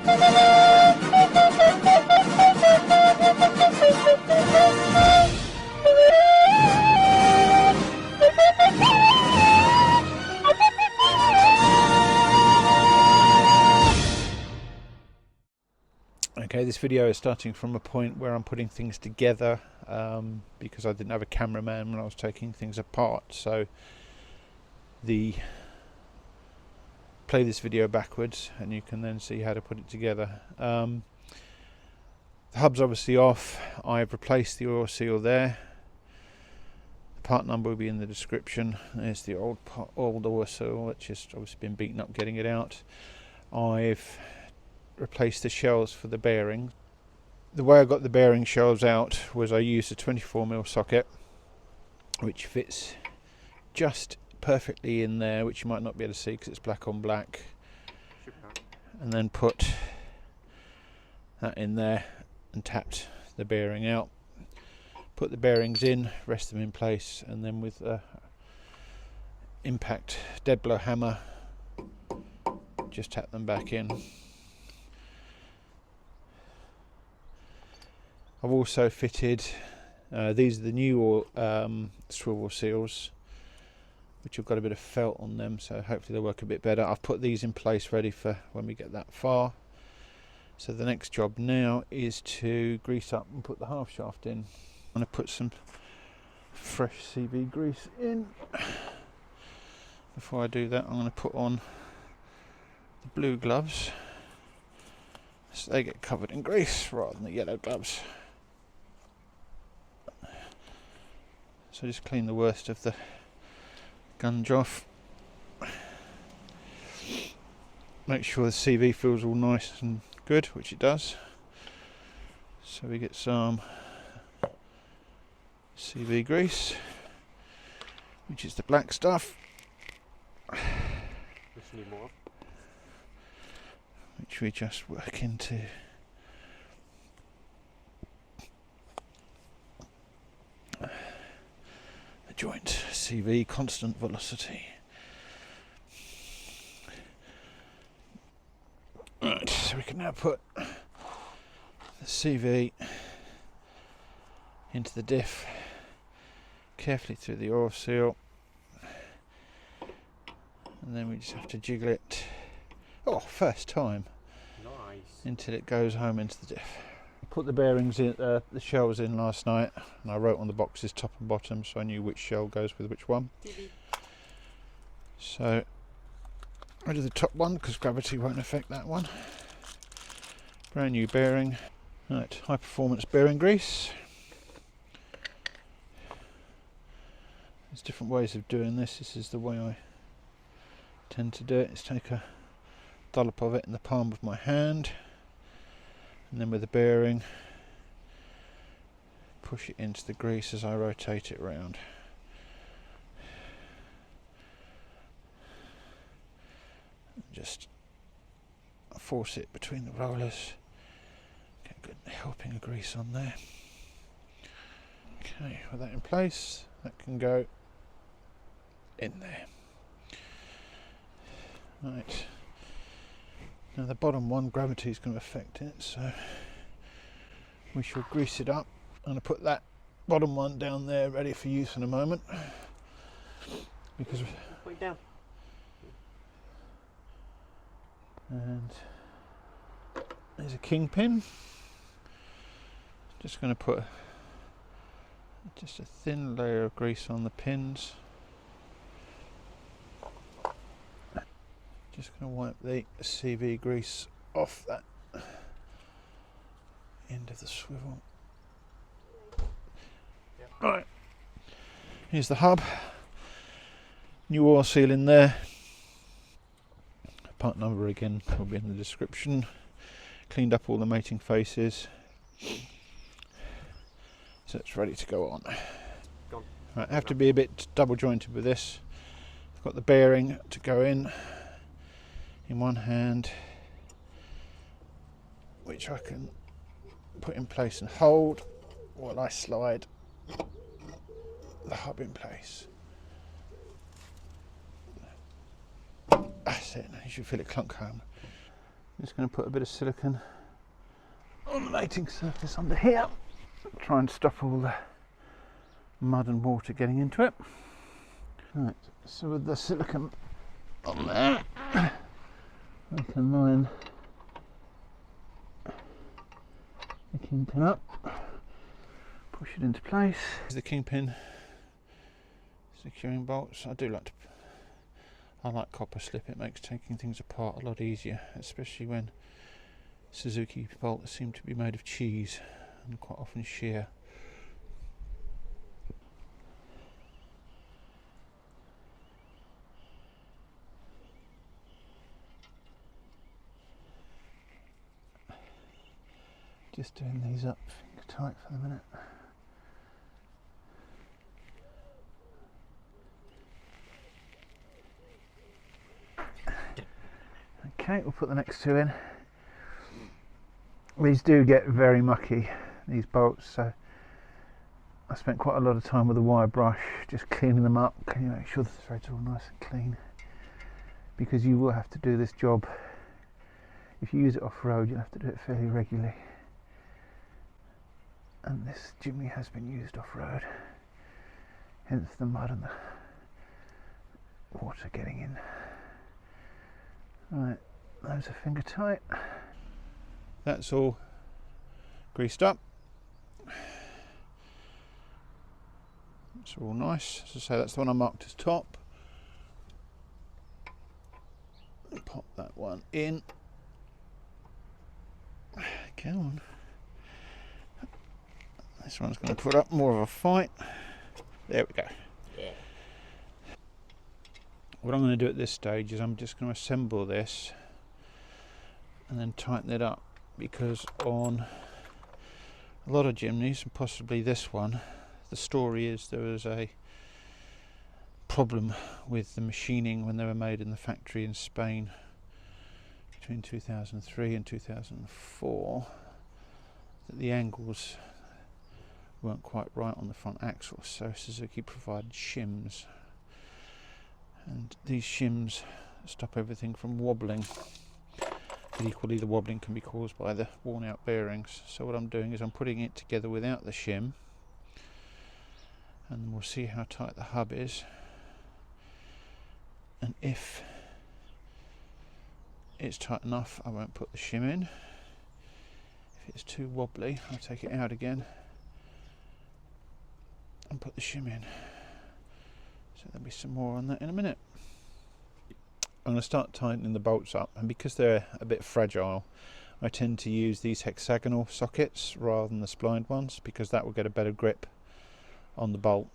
Okay, this video is starting from a point where I'm putting things together because I didn't have a cameraman when I was taking things apart. So play this video backwards and you can then see how to put it together. The hub's obviously off. I've replaced the oil seal there. The part number will be in the description. There's the old oil seal, which has obviously been beaten up getting it out. I've replaced the shells for the bearing. The way I got the bearing shells out was I used a 24mm socket, which fits just perfectly in there, which you might not be able to see because it's black on black, and then put that in there and tapped the bearing out, put the bearings in, rest them in place, and then with a impact dead blow hammer just tap them back in. I've also fitted, these are the new swivel seals, which have got a bit of felt on them, so hopefully they'll work a bit better. I've put these in place ready for when we get that far. So the next job now is to grease up and put the half shaft in. I'm going to put some fresh CV grease in. Before I do that, I'm going to put on the blue gloves so they get covered in grease rather than the yellow gloves. So just clean the worst of the gunge off. Make sure the CV feels all nice and good, which it does. So we get some CV grease, which is the black stuff, which we just work into the joint. CV, constant velocity. Right, so we can now put the CV into the diff carefully through the oil seal, and then we just have to jiggle it, first time, nice, until it goes home into the diff. I put the bearings in, the shells in last night, and I wrote on the boxes top and bottom so I knew which shell goes with which one. So I do the top one because gravity won't affect that one. Brand new bearing. Right, high performance bearing grease. There's different ways of doing this. This is the way I tend to do it. Is take a dollop of it in the palm of my hand, and then with the bearing push it into the grease as I rotate it round. Just force it between the rollers. Get a good helping of grease on there. Okay, with that in place, that can go in there. Right. Now the bottom one, gravity is going to affect it, so we shall grease it up. I'm going to put that bottom one down there ready for use in a moment. Because put it down. And there's a Kingpin. Just going to put just a thin layer of grease on the pins. Just going to wipe the CV grease off that end of the swivel. Yep. Right, here's the hub. New oil seal in there. Part number again will be in the description. Cleaned up all the mating faces, so it's ready to go on. Right, I have to be a bit double jointed with this. I've got the bearing to go in one hand, which I can put in place and hold while I slide the hub in place. That's it, you should feel it clunk home. Just going to put a bit of silicone on the mating surface under here. Try and stop all the mud and water getting into it. Right, so with the silicone on there, I can line the Kingpin up, push it into place. Here's the Kingpin securing bolts. I like copper slip, it makes taking things apart a lot easier, especially when Suzuki bolts seem to be made of cheese and quite often shear. Just doing these up finger tight for the minute. Okay, we'll put the next two in. These do get very mucky, these bolts, so I spent quite a lot of time with a wire brush just cleaning them up. Can you make sure the threads are all nice and clean? Because you will have to do this job. If you use it off-road, you'll have to do it fairly regularly. And this Jimny has been used off-road, hence the mud and the water getting in. Right, those are finger tight. That's all greased up. It's all nice. As I say, that's the one I marked as top. Pop that one in. Come on. This one's going to put up more of a fight. There we go. Yeah. What I'm going to do at this stage is I'm just going to assemble this and then tighten it up, because on a lot of Jimnys, and possibly this one, the story is there was a problem with the machining when they were made in the factory in Spain between 2003 and 2004, that the angles weren't quite right on the front axle, so Suzuki provided shims, and these shims stop everything from wobbling. But equally, the wobbling can be caused by the worn out bearings. So what I'm doing is I'm putting it together without the shim, and we'll see how tight the hub is, and if it's tight enough I won't put the shim in. If it's too wobbly, I'll take it out again and put the shim in. So there'll be some more on that in a minute. I'm going to start tightening the bolts up, and because they're a bit fragile, I tend to use these hexagonal sockets rather than the splined ones, because that will get a better grip on the bolt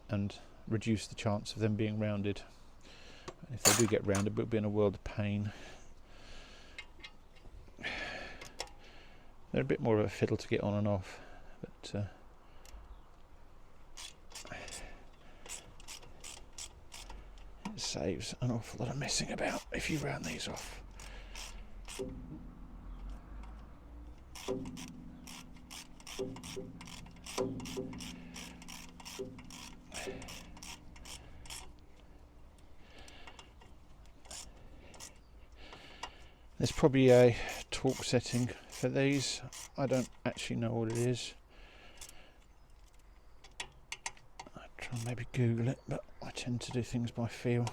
and reduce the chance of them being rounded. If they do get rounded, we'll be in a world of pain. They're a bit more of a fiddle to get on and off, but it saves an awful lot of messing about if you round these off. There's probably a torque setting for these. I don't actually know what it is. I'll try and maybe Google it, but I tend to do things by feel.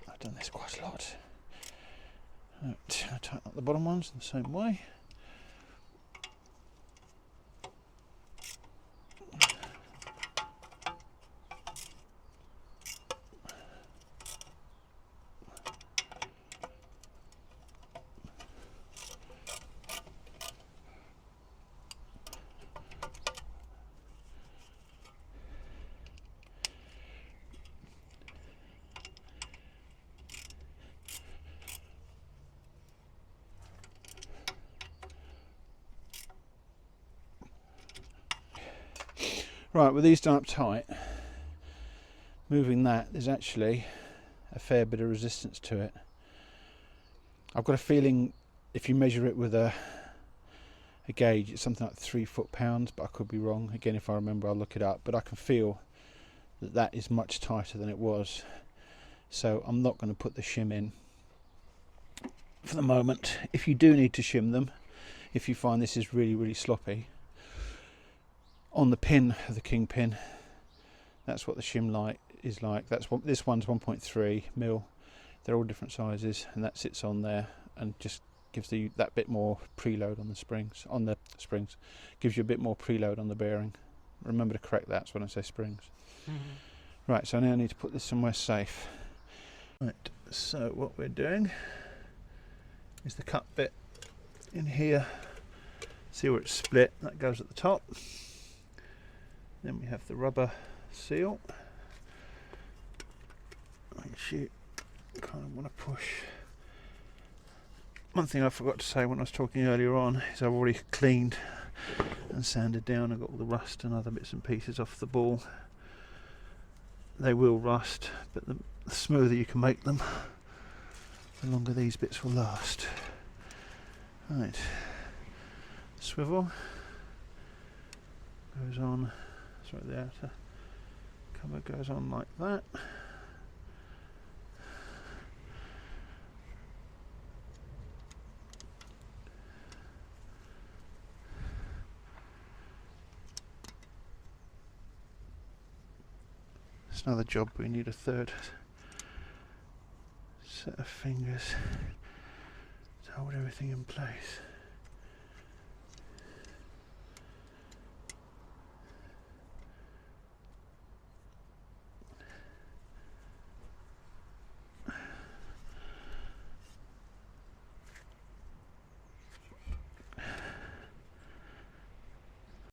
I've done this quite a lot. I'll tighten up the bottom ones in the same way. Right, with these done up tight, moving that, there's actually a fair bit of resistance to it. I've got a feeling if you measure it with a gauge, it's something like 3 foot-pounds, but I could be wrong. Again, if I remember, I'll look it up. But I can feel that that is much tighter than it was. So I'm not going to put the shim in for the moment. If you do need to shim them, if you find this is really sloppy, on the pin of the Kingpin, that's what the shim light is like. That's what this one's 1.3 mil. They're all different sizes, and that sits on there and just gives you that bit more preload on the springs. Gives you a bit more preload on the bearing. Remember to correct that when I say springs. Right, so now I need to put this somewhere safe. Right, so what we're doing is the cut bit in here. See where it's split? That goes at the top. Then we have the rubber seal, which you kind of want to push. One thing I forgot to say when I was talking earlier on is I've already cleaned and sanded down. I got all the rust and other bits and pieces off the ball. They will rust, but the smoother you can make them, the longer these bits will last. Right, swivel goes on. Sorry, the outer cover goes on like that. It's another job. We need a third set of fingers to hold everything in place.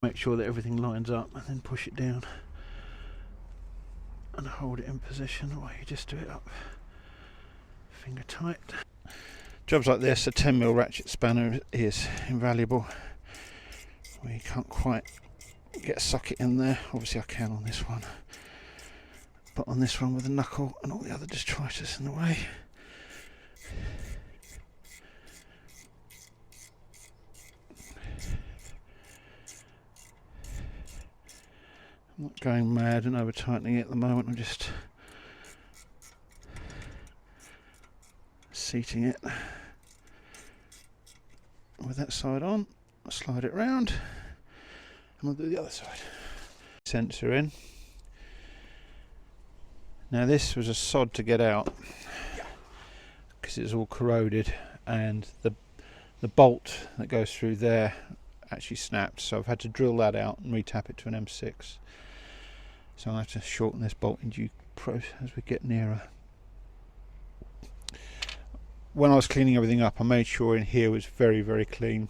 Make sure that everything lines up and then push it down and hold it in position, or you just do it up finger tight. Jobs like this, a 10mm ratchet spanner is invaluable. We can't quite get a socket in there. Obviously I can on this one, but on this one with the knuckle and all the other detritus in the way, I'm not going mad and over tightening it at the moment. I'm just seating it with that side on. I'll slide it round and we'll do the other side. Sensor in. Now this was a sod to get out because it's all corroded, and the bolt that goes through there actually snapped, so I've had to drill that out and retap it to an M6. So I'll have to shorten this bolt in due process as we get nearer. When I was cleaning everything up, I made sure in here was very clean,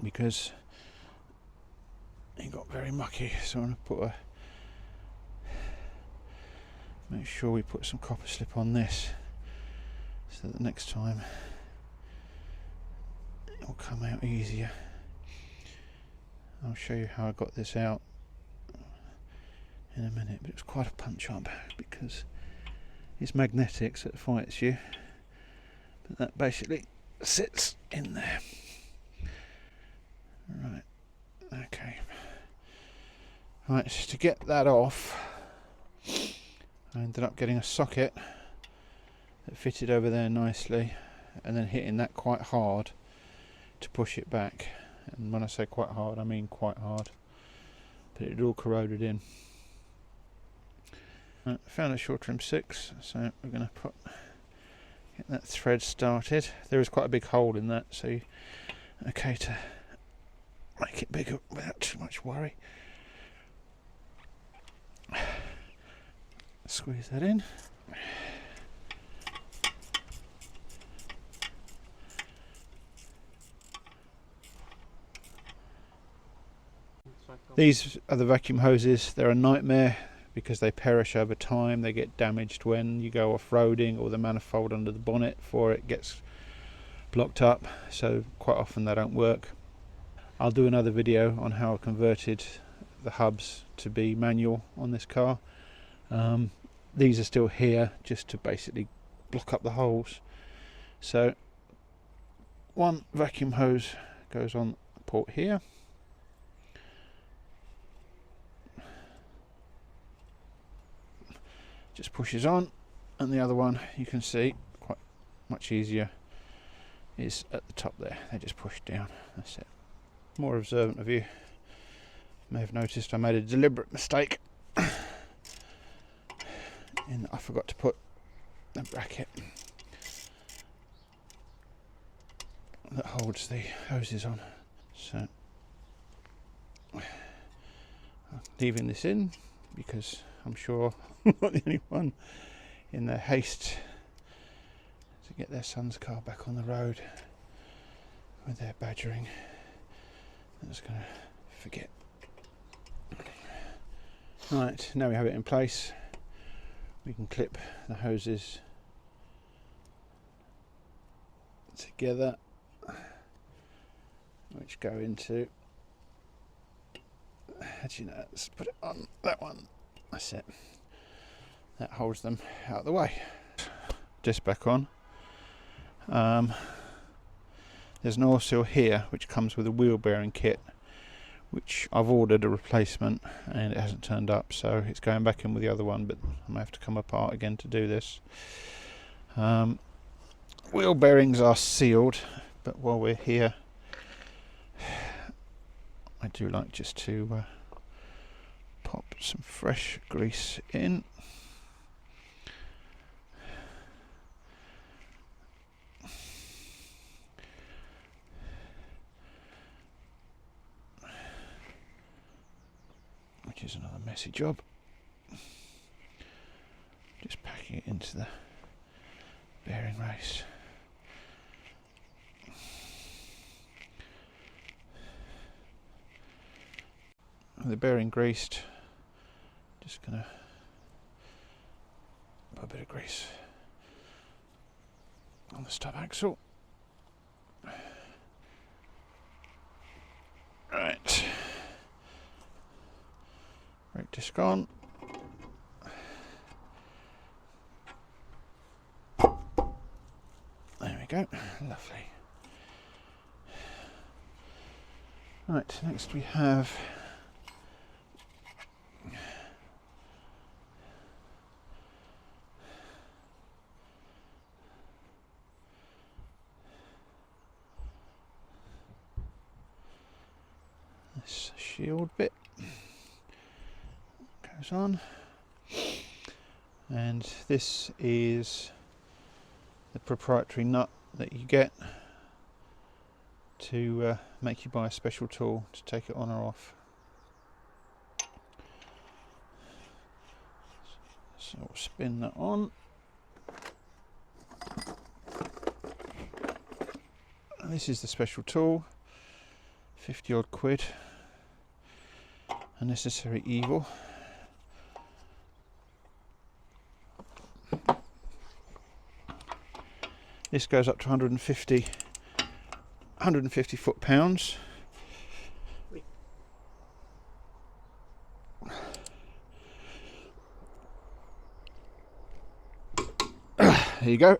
because it got very mucky. So I'm going to put make sure we put some copper slip on this, so that the next time it will come out easier. I'll show you how I got this out in a minute, but it's quite a punch up because it's magnetic, so it fights you, but that basically sits in there. Right, okay. Right, so to get that off, I ended up getting a socket that fitted over there nicely, and then hitting that quite hard to push it back. And when I say quite hard, I mean quite hard, but it all corroded in. I found a shorter M6, so we're going to get that thread started. There is quite a big hole in that, so okay to make it bigger without too much worry. Squeeze that in. These are the vacuum hoses. They're a nightmare because they perish over time. They get damaged when you go off-roading, or the manifold under the bonnet for it gets blocked up, so quite often they don't work. I'll do another video on how I converted the hubs to be manual on this car. These are still here just to basically block up the holes. So one vacuum hose goes on the port here. Just pushes on, and the other one, you can see, quite much easier is at the top there. They just push down. That's it. More observant of you may have noticed I made a deliberate mistake in that I forgot to put a bracket that holds the hoses on. So I'm leaving this in because I'm sure I'm not the only one in their haste to get their son's car back on the road with their badgering that's going to forget. Right, now we have it in place, we can clip the hoses together, which go into, actually no, let's put it on that one. That's it. That holds them out of the way. Just back on. There's an oil seal here which comes with a wheel bearing kit, which I've ordered a replacement and it hasn't turned up, so it's going back in with the other one, but I may have to come apart again to do this. Wheel bearings are sealed, but while we're here I do like just to pop some fresh grease in. Which is another messy job. Just packing it into the bearing race. With the bearing greased, just gonna put a bit of grease on the stub axle. Right. Brake disc on. There we go. Lovely. Right, next we have this shield bit. Goes on, and this is the proprietary nut that you get to make you buy a special tool to take it on or off. So we'll spin that on, and this is the special tool, 50 odd quid, a necessary evil. This goes up to 150 foot-pounds. There you go.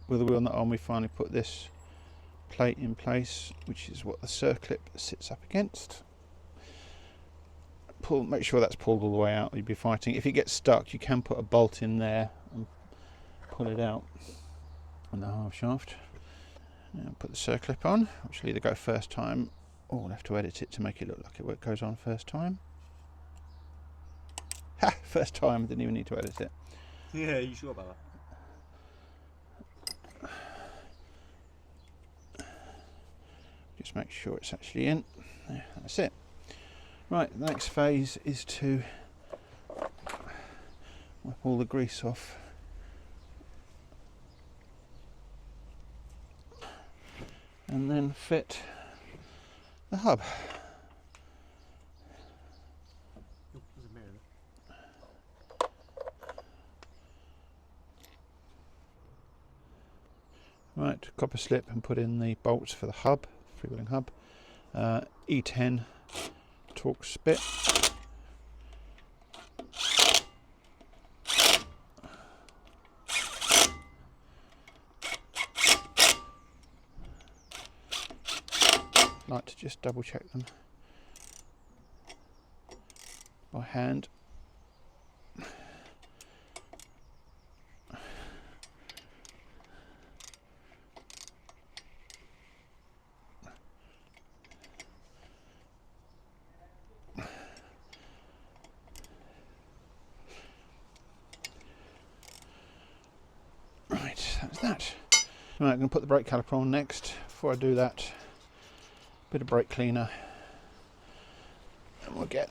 With the wheel nut on, we finally put this plate in place, which is what the circlip sits up against. Make sure that's pulled all the way out. You'd be fighting. If it gets stuck, you can put a bolt in there and pull it out on the half shaft. Now put the circlip on, which will either go first time, or we'll have to edit it to make it look like it goes on first time. Ha! First time, didn't even need to edit it. Yeah, you sure about that? Just make sure it's actually in. Yeah, that's it. Right, the next phase is to wipe all the grease off. And then fit the hub. Right, copper slip and put in the bolts for the hub, freewheeling hub. E10 Torx bit. Like to just double check them by hand. of that. Right, I'm going to put the brake caliper on next. Before I do that, a bit of brake cleaner, and we'll get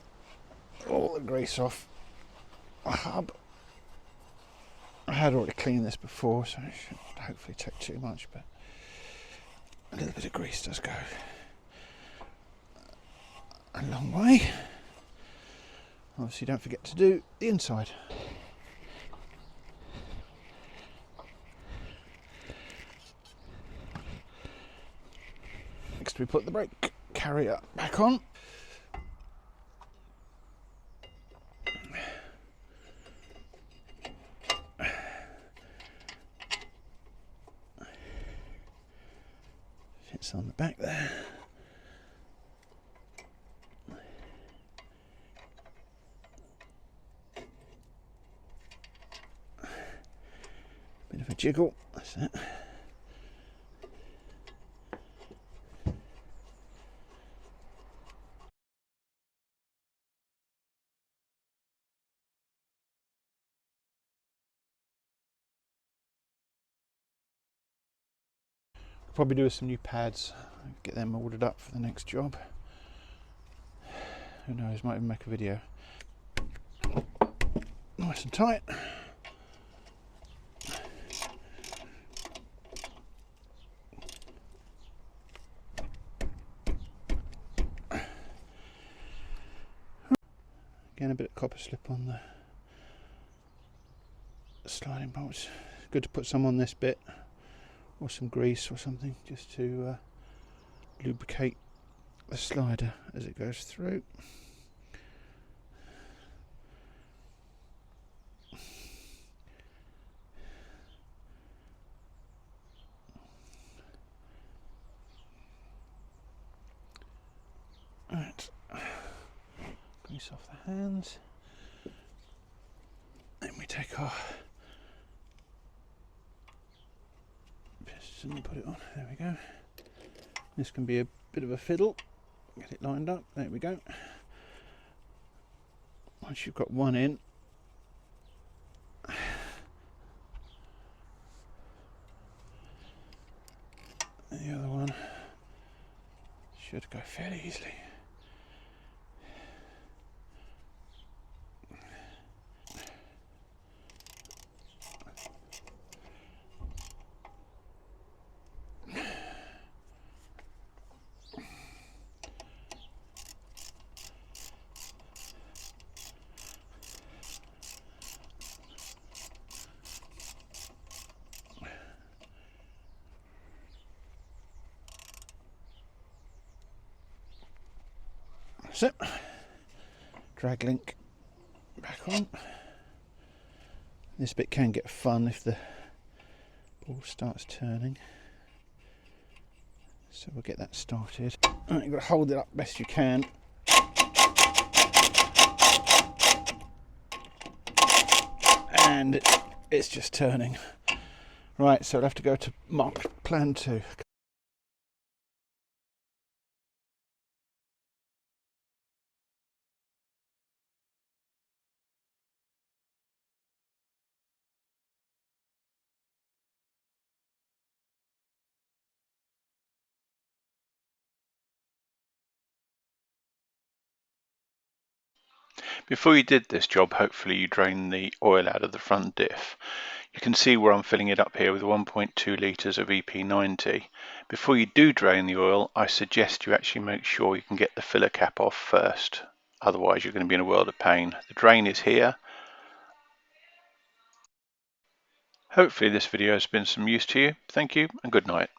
all the grease off the hub. I had already cleaned this before, so it shouldn't hopefully take too much, but a little bit of grease does go a long way. Obviously don't forget to do the inside. Next we put the brake carrier back on. Fits on the back there. Bit of a jiggle, that's it. Probably do some new pads, get them ordered up for the next job. Who knows, might even make a video. Nice and tight. Again, a bit of copper slip on the sliding bolts. Good to put some on this bit, or some grease or something, just to lubricate the slider as it goes through. Right, grease off the hands. Then we take our piston and put it on. There we go. This can be a bit of a fiddle. Get it lined up. There we go. Once you've got one in, the other one should go fairly easily. That's it. Drag link back on. This bit can get fun if the ball starts turning. So we'll get that started. Right, you've got to hold it up best you can. And it's just turning. Right, so I'll have to go to mark plan 2. Before you did this job, hopefully you drained the oil out of the front diff. You can see where I'm filling it up here with 1.2 litres of EP90. Before you do drain the oil, I suggest you actually make sure you can get the filler cap off first. Otherwise you're going to be in a world of pain. The drain is here. Hopefully this video has been some use to you. Thank you and good night.